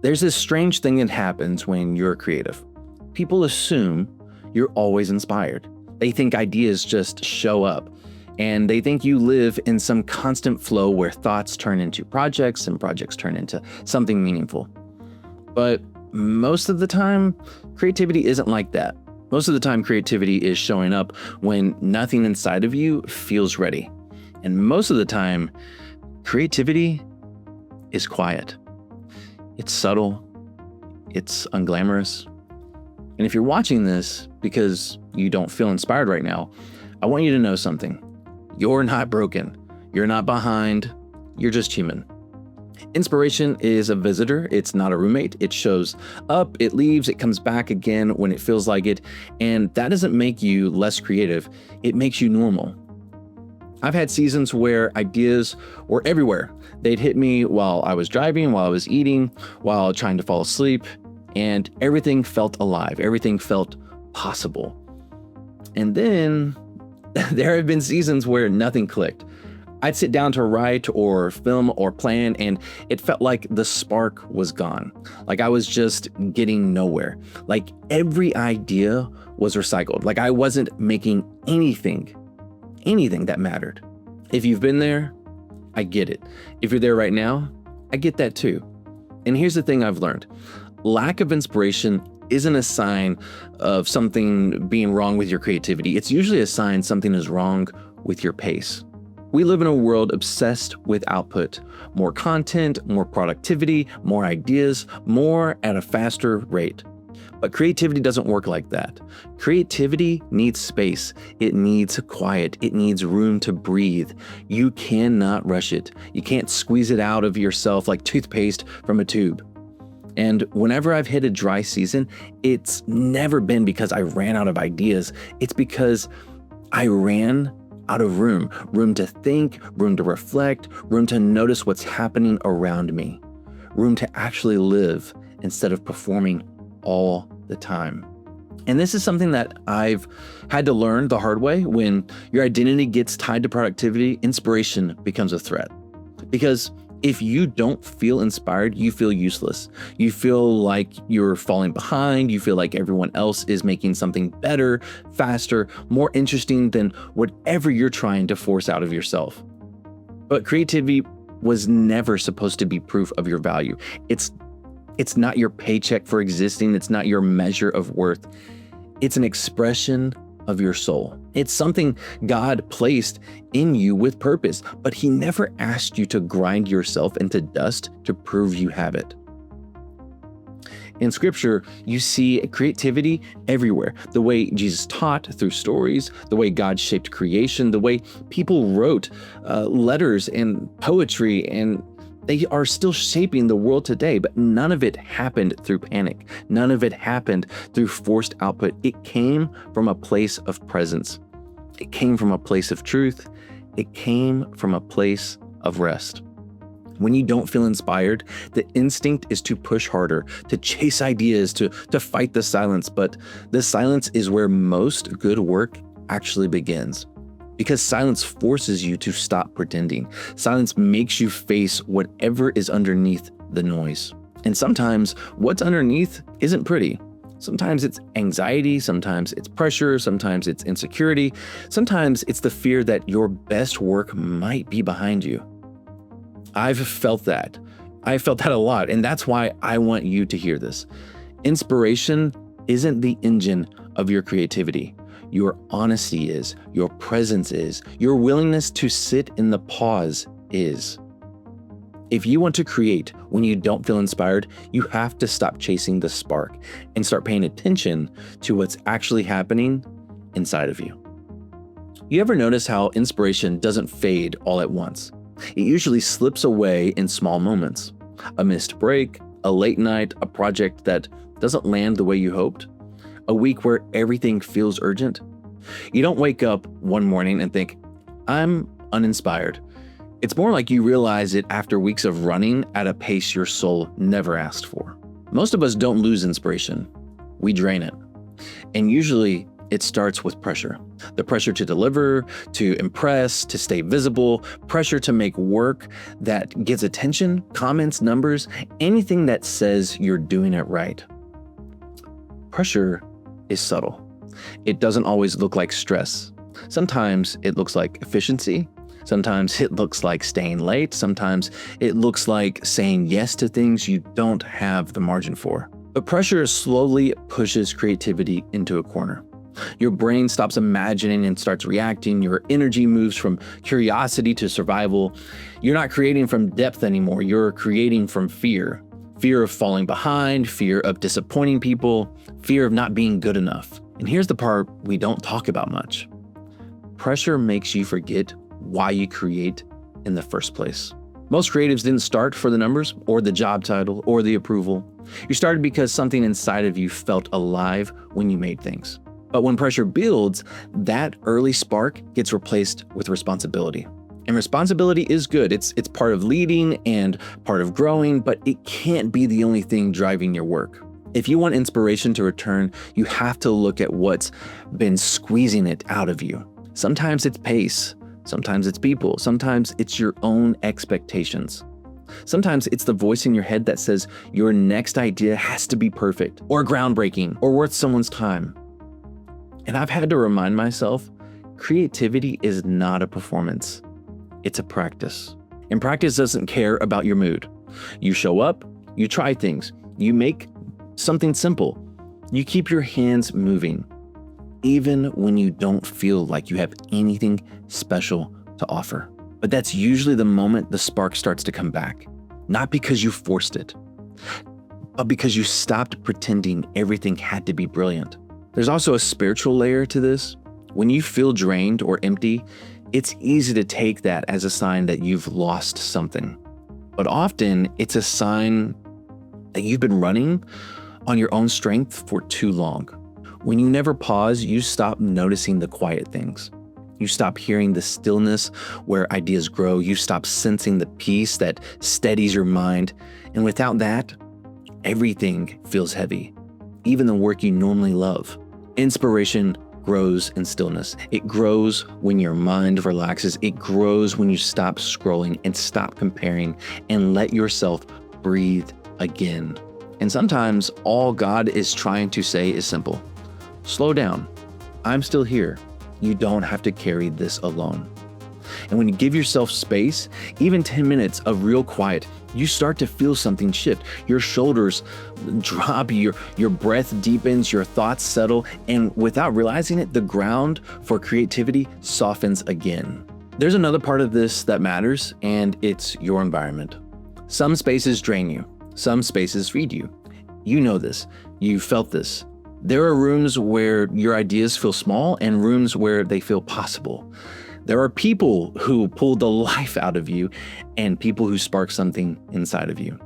There's this strange thing that happens when you're creative. People assume you're always inspired. They think ideas just show up, and they think you live in some constant flow where thoughts turn into projects and projects turn into something meaningful. But most of the time, creativity isn't like that. Most of the time, creativity is showing up when nothing inside of you feels ready. And most of the time, creativity is quiet. It's subtle. It's unglamorous. And if you're watching this because you don't feel inspired right now, I want you to know something. You're not broken. You're not behind. You're just human. Inspiration is a visitor. It's not a roommate. It shows up, it leaves, it comes back again when it feels like it. And that doesn't make you less creative. It makes you normal. I've had seasons where ideas were everywhere. They'd hit me while I was driving, while I was eating, while trying to fall asleep, and everything felt alive. Everything felt possible. And then there have been seasons where nothing clicked. I'd sit down to write or film or plan, and it felt like the spark was gone. Like I was just getting nowhere. Like every idea was recycled. Like I wasn't making anything that mattered. If you've been there, I get it. If you're there right now, I get that too. And here's the thing I've learned. Lack of inspiration isn't a sign of something being wrong with your creativity. It's usually a sign something is wrong with your pace. We live in a world obsessed with output, more content, more productivity, more ideas, more at a faster rate. But creativity doesn't work like that. Creativity needs space. It needs quiet. It needs room to breathe. You cannot rush it. You can't squeeze it out of yourself like toothpaste from a tube. And whenever I've hit a dry season, it's never been because I ran out of ideas. It's because I ran out of room to think, room to reflect, room to notice what's happening around me, room to actually live instead of performing all the time. And this is something that I've had to learn the hard way. When your identity gets tied to productivity, inspiration becomes a threat. Because if you don't feel inspired, you feel useless. You feel like you're falling behind. You feel like everyone else is making something better, faster, more interesting than whatever you're trying to force out of yourself. But creativity was never supposed to be proof of your value. It's not your paycheck for existing. It's not your measure of worth. It's an expression of your soul. It's something God placed in you with purpose, but He never asked you to grind yourself into dust to prove you have it. In Scripture, you see creativity everywhere. The way Jesus taught through stories, the way God shaped creation, the way people wrote letters and poetry, and they are still shaping the world today, but none of it happened through panic. None of it happened through forced output. It came from a place of presence. It came from a place of truth. It came from a place of rest. When you don't feel inspired, the instinct is to push harder, to chase ideas, to fight the silence. But the silence is where most good work actually begins. Because silence forces you to stop pretending. Silence makes you face whatever is underneath the noise. And sometimes what's underneath isn't pretty. Sometimes it's anxiety, sometimes it's pressure, sometimes it's insecurity, sometimes it's the fear that your best work might be behind you. I've felt that. I've felt that a lot, and that's why I want you to hear this. Inspiration isn't the engine of your creativity. Your honesty is, your presence is, your willingness to sit in the pause is. If you want to create when you don't feel inspired, you have to stop chasing the spark and start paying attention to what's actually happening inside of you. You ever notice how inspiration doesn't fade all at once? It usually slips away in small moments. A missed break, a late night, a project that doesn't land the way you hoped. A week where everything feels urgent. You don't wake up one morning and think, I'm uninspired. It's more like you realize it after weeks of running at a pace your soul never asked for. Most of us don't lose inspiration. We drain it. And usually It starts with pressure. The pressure to deliver, to impress, to stay visible, pressure to make work that gets attention, comments, numbers, anything that says you're doing it right. Pressure is subtle. It doesn't always look like stress. Sometimes it looks like efficiency. Sometimes it looks like staying late. Sometimes it looks like saying yes to things you don't have the margin for. But pressure slowly pushes creativity into a corner. Your brain stops imagining and starts reacting. Your energy moves from curiosity to survival. You're not creating from depth anymore. You're creating from fear. Fear of falling behind, fear of disappointing people, fear of not being good enough. And here's the part we don't talk about much. Pressure makes you forget why you create in the first place. Most creatives didn't start for the numbers or the job title or the approval. You started because something inside of you felt alive when you made things. But when pressure builds, that early spark gets replaced with responsibility. And responsibility is good. It's part of leading and part of growing, but it can't be the only thing driving your work. If you want inspiration to return, you have to look at what's been squeezing it out of you. Sometimes it's pace. Sometimes it's people. Sometimes it's your own expectations. Sometimes it's the voice in your head that says your next idea has to be perfect or groundbreaking or worth someone's time. And I've had to remind myself, creativity is not a performance. It's a practice. And practice doesn't care about your mood. You show up, you try things, you make something simple. You keep your hands moving, even when you don't feel like you have anything special to offer. But that's usually the moment the spark starts to come back. Not because you forced it, but because you stopped pretending everything had to be brilliant. There's also a spiritual layer to this. When you feel drained or empty, it's easy to take that as a sign that you've lost something. But often it's a sign that you've been running on your own strength for too long. When you never pause, you stop noticing the quiet things. You stop hearing the stillness where ideas grow. You stop sensing the peace that steadies your mind. And without that, everything feels heavy, even the work you normally love. Inspiration grows in stillness. It grows when your mind relaxes. It grows when you stop scrolling and stop comparing and let yourself breathe again. And sometimes all God is trying to say is simple. Slow down. I'm still here. You don't have to carry this alone. And when you give yourself space, even 10 minutes of real quiet, you start to feel something shift. Your shoulders drop, your breath deepens, your thoughts settle, and without realizing it, the ground for creativity softens again. There's another part of this that matters, and it's your environment. Some spaces drain you. Some spaces feed you. You know this. You felt this. There are rooms where your ideas feel small and rooms where they feel possible. There are people who pull the life out of you and people who spark something inside of you.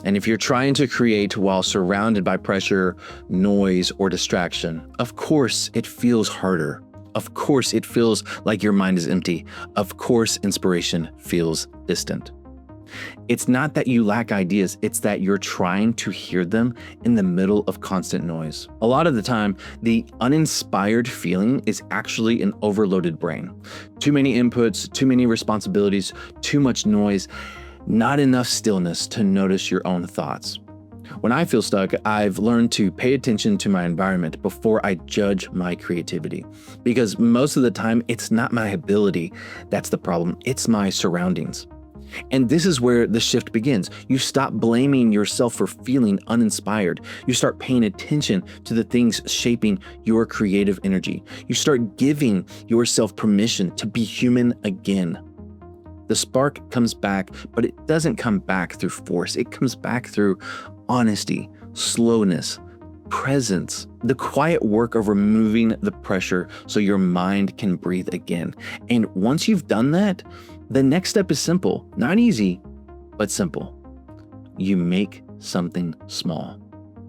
And if you're trying to create while surrounded by pressure, noise, or distraction, of course it feels harder. Of course it feels like your mind is empty. Of course inspiration feels distant. It's not that you lack ideas, it's that you're trying to hear them in the middle of constant noise. A lot of the time, the uninspired feeling is actually an overloaded brain. Too many inputs, too many responsibilities, too much noise, not enough stillness to notice your own thoughts. When I feel stuck, I've learned to pay attention to my environment before I judge my creativity. Because most of the time, it's not my ability that's the problem, it's my surroundings. And this is where the shift begins. You stop blaming yourself for feeling uninspired. You start paying attention to the things shaping your creative energy. You start giving yourself permission to be human again. The spark comes back, but it doesn't come back through force. It comes back through honesty, slowness, presence, the quiet work of removing the pressure so your mind can breathe again. And once you've done that, the next step is simple, not easy, but simple. You make something small.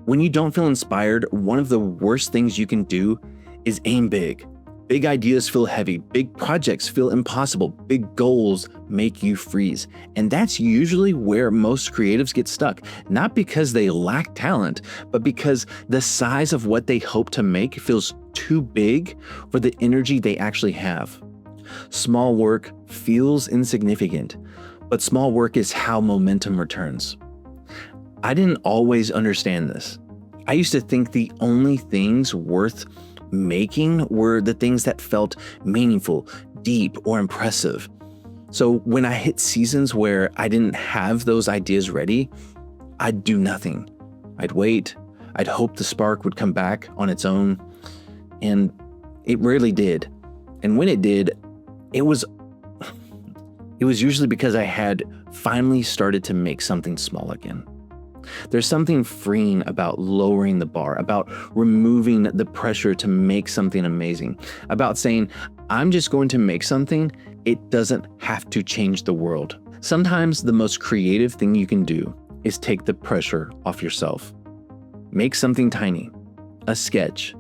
When you don't feel inspired, one of the worst things you can do is aim big. Big ideas feel heavy, big projects feel impossible, big goals make you freeze. And that's usually where most creatives get stuck, not because they lack talent, but because the size of what they hope to make feels too big for the energy they actually have. Small work feels insignificant, but small work is how momentum returns. I didn't always understand this. I used to think the only things worth making were the things that felt meaningful, deep, or impressive. So when I hit seasons where I didn't have those ideas ready, I'd do nothing. I'd wait. I'd hope the spark would come back on its own. And it rarely did. And when it did, it was usually because I had finally started to make something small again. There's something freeing about lowering the bar, about removing the pressure to make something amazing, about saying, I'm just going to make something. It doesn't have to change the world. Sometimes the most creative thing you can do is take the pressure off yourself. Make something tiny, a sketch,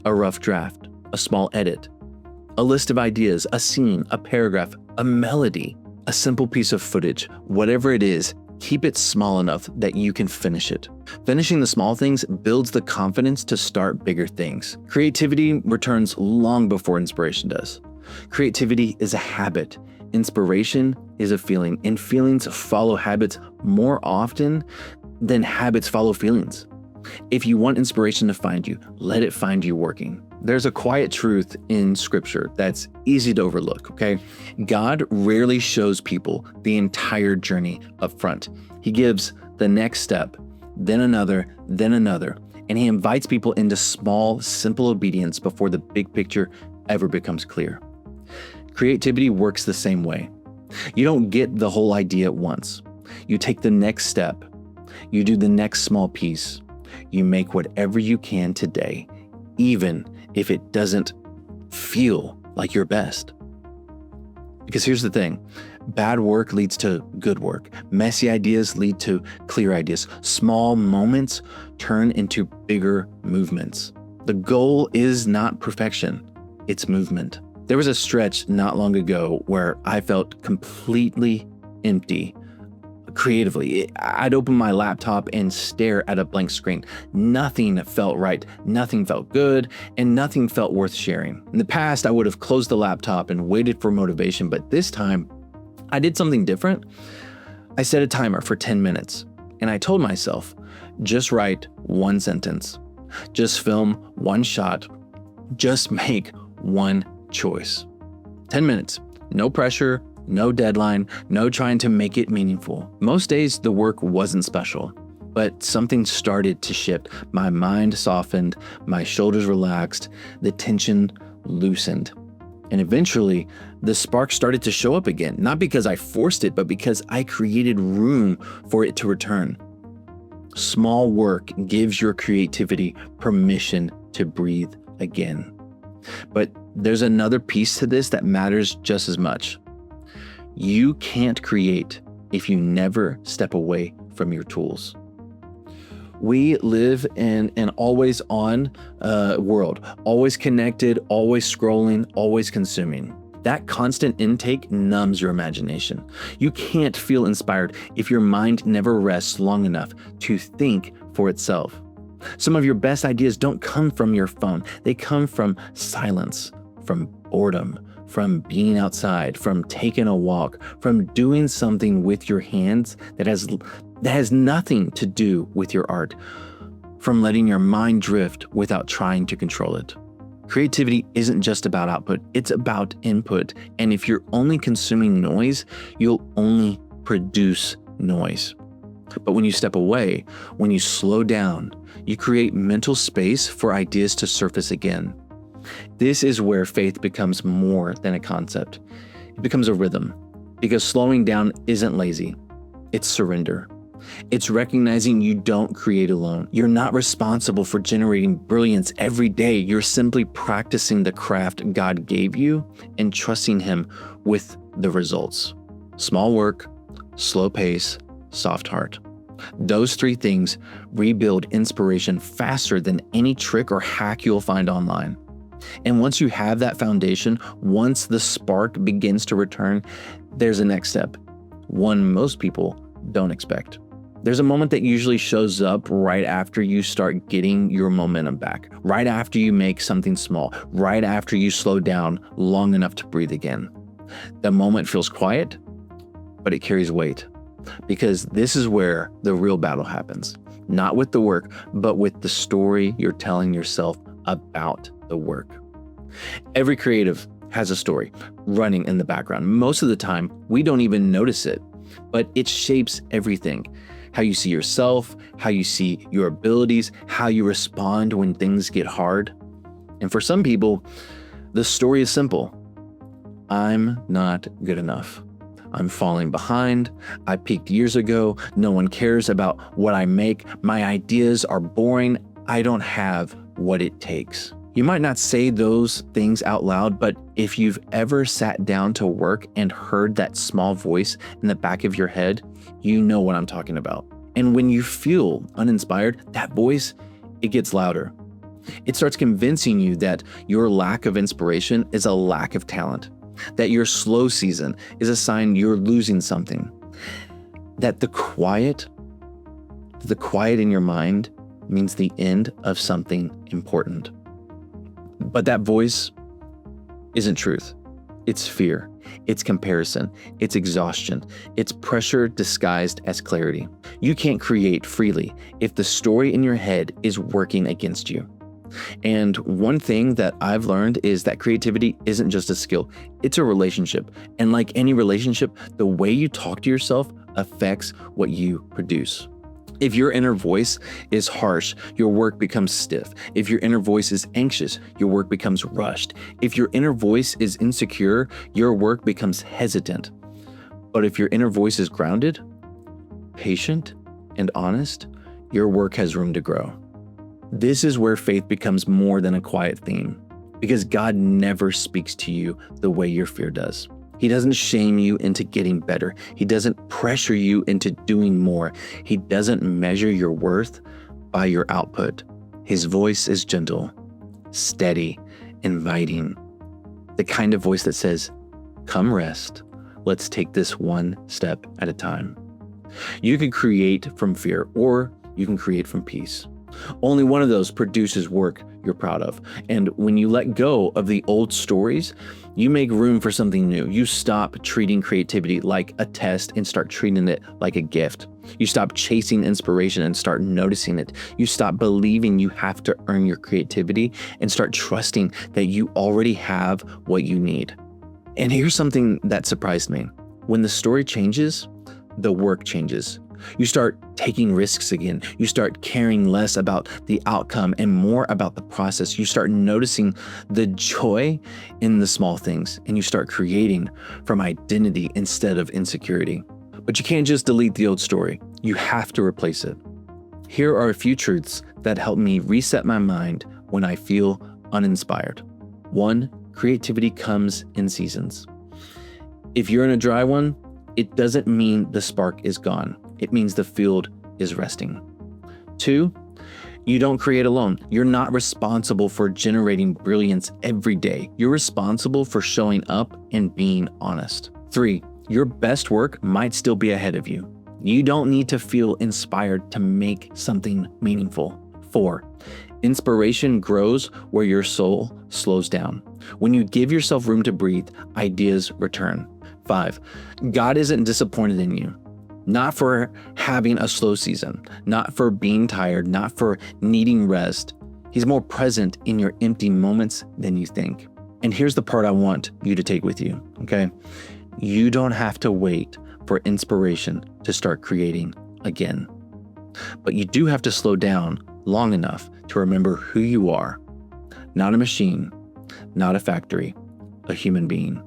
a rough draft, a small edit, a list of ideas, a scene, a paragraph, a melody, a simple piece of footage, whatever it is. Keep it small enough that you can finish it. Finishing the small things builds the confidence to start bigger things. Creativity returns long before inspiration does. Creativity is a habit. Inspiration is a feeling, and feelings follow habits more often than habits follow feelings. If you want inspiration to find you, let it find you working. There's a quiet truth in scripture that's easy to overlook, okay? God rarely shows people the entire journey up front. He gives the next step, then another, and he invites people into small, simple obedience before the big picture ever becomes clear. Creativity works the same way. You don't get the whole idea at once. You take the next step. You do the next small piece. You make whatever you can today, even if it doesn't feel like your best. Because here's the thing, bad work leads to good work. Messy ideas lead to clear ideas. Small moments turn into bigger movements. The goal is not perfection, it's movement. There was a stretch not long ago where I felt completely empty. Creatively, I'd open my laptop and stare at a blank screen. Nothing felt right, nothing felt good, and nothing felt worth sharing. In the past, I would have closed the laptop and waited for motivation, but this time, I did something different. I set a timer for 10 minutes, and I told myself, just write one sentence, just film one shot, just make one choice. 10 minutes, no pressure, no deadline, no trying to make it meaningful. Most days the work wasn't special, but something started to shift. My mind softened, my shoulders relaxed, the tension loosened. And eventually, the spark started to show up again, not because I forced it, but because I created room for it to return. Small work gives your creativity permission to breathe again. But there's another piece to this that matters just as much. You can't create if you never step away from your tools. We live in an always on world, always connected, always scrolling, always consuming. That constant intake numbs your imagination. You can't feel inspired if your mind never rests long enough to think for itself. Some of your best ideas don't come from your phone. They come from silence, from boredom, from being outside, from taking a walk, from doing something with your hands that has nothing to do with your art, from letting your mind drift without trying to control it. Creativity isn't just about output, it's about input. And if you're only consuming noise, you'll only produce noise. But when you step away, when you slow down, you create mental space for ideas to surface again. This is where faith becomes more than a concept. It becomes a rhythm, because slowing down isn't lazy, it's surrender. It's recognizing you don't create alone. You're not responsible for generating brilliance every day. You're simply practicing the craft God gave you and trusting Him with the results. Small work, slow pace, soft heart. Those three things rebuild inspiration faster than any trick or hack you'll find online. And once you have that foundation, once the spark begins to return, there's a next step, one most people don't expect. There's a moment that usually shows up right after you start getting your momentum back, right after you make something small, right after you slow down long enough to breathe again. The moment feels quiet, but it carries weight, because this is where the real battle happens. Not with the work, but with the story you're telling yourself about the work. Every creative has a story running in the background. Most of the time, we don't even notice it, but it shapes everything. How you see yourself, how you see your abilities, how you respond when things get hard. And for some people, the story is simple. I'm not good enough. I'm falling behind. I peaked years ago. No one cares about what I make. My ideas are boring. I don't have what it takes. You might not say those things out loud, but if you've ever sat down to work and heard that small voice in the back of your head, you know what I'm talking about. And when you feel uninspired, that voice, it gets louder. It starts convincing you that your lack of inspiration is a lack of talent, that your slow season is a sign you're losing something, that the quiet in your mind means the end of something important. But that voice isn't truth. It's fear. It's comparison. It's exhaustion. It's pressure disguised as clarity. You can't create freely if the story in your head is working against you. And one thing that I've learned is that creativity isn't just a skill, it's a relationship. And like any relationship, the way you talk to yourself affects what you produce. If your inner voice is harsh, your work becomes stiff. If your inner voice is anxious, your work becomes rushed. If your inner voice is insecure, your work becomes hesitant. But if your inner voice is grounded, patient, and honest, your work has room to grow. This is where faith becomes more than a quiet theme, because God never speaks to you the way your fear does. He doesn't shame you into getting better. He doesn't pressure you into doing more. He doesn't measure your worth by your output. His voice is gentle, steady, inviting. The kind of voice that says, "Come rest. Let's take this one step at a time." You can create from fear, or you can create from peace. Only one of those produces work you're proud of. And when you let go of the old stories, you make room for something new. You stop treating creativity like a test and start treating it like a gift. You stop chasing inspiration and start noticing it. You stop believing you have to earn your creativity and start trusting that you already have what you need. And here's something that surprised me. When the story changes, the work changes. You start taking risks again. You start caring less about the outcome and more about the process. You start noticing the joy in the small things, and you start creating from identity instead of insecurity. But you can't just delete the old story. You have to replace it. Here are a few truths that help me reset my mind when I feel uninspired. 1, creativity comes in seasons. If you're in a dry one, it doesn't mean the spark is gone. It means the field is resting. 2, you don't create alone. You're not responsible for generating brilliance every day. You're responsible for showing up and being honest. 3, your best work might still be ahead of you. You don't need to feel inspired to make something meaningful. 4, inspiration grows where your soul slows down. When you give yourself room to breathe, ideas return. 5, God isn't disappointed in you. Not for having a slow season, not for being tired, not for needing rest. He's more present in your empty moments than you think. And here's the part I want you to take with you, okay? You don't have to wait for inspiration to start creating again. But you do have to slow down long enough to remember who you are. Not a machine, not a factory, a human being.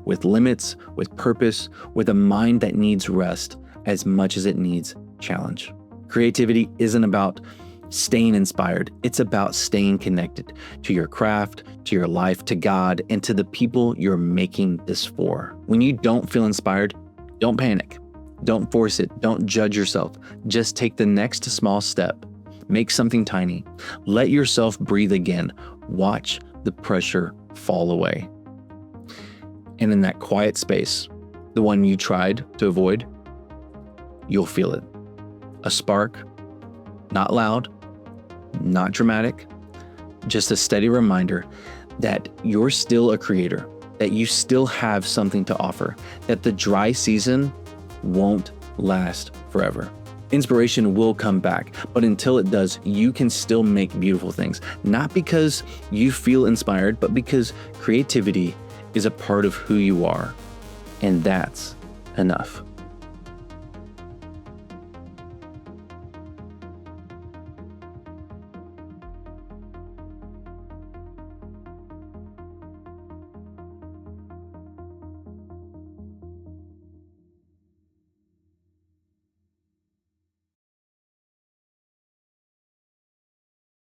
With limits, with purpose, with a mind that needs rest as much as it needs challenge. Creativity isn't about staying inspired. It's about staying connected to your craft, to your life, to God, and to the people you're making this for. When you don't feel inspired, don't panic. Don't force it. Don't judge yourself. Just take the next small step. Make something tiny. Let yourself breathe again. Watch the pressure fall away. And in that quiet space, the one you tried to avoid, you'll feel it. A spark, not loud, not dramatic, just a steady reminder that you're still a creator, that you still have something to offer, that the dry season won't last forever. Inspiration will come back, but until it does, you can still make beautiful things, not because you feel inspired, but because creativity is a part of who you are, and that's enough.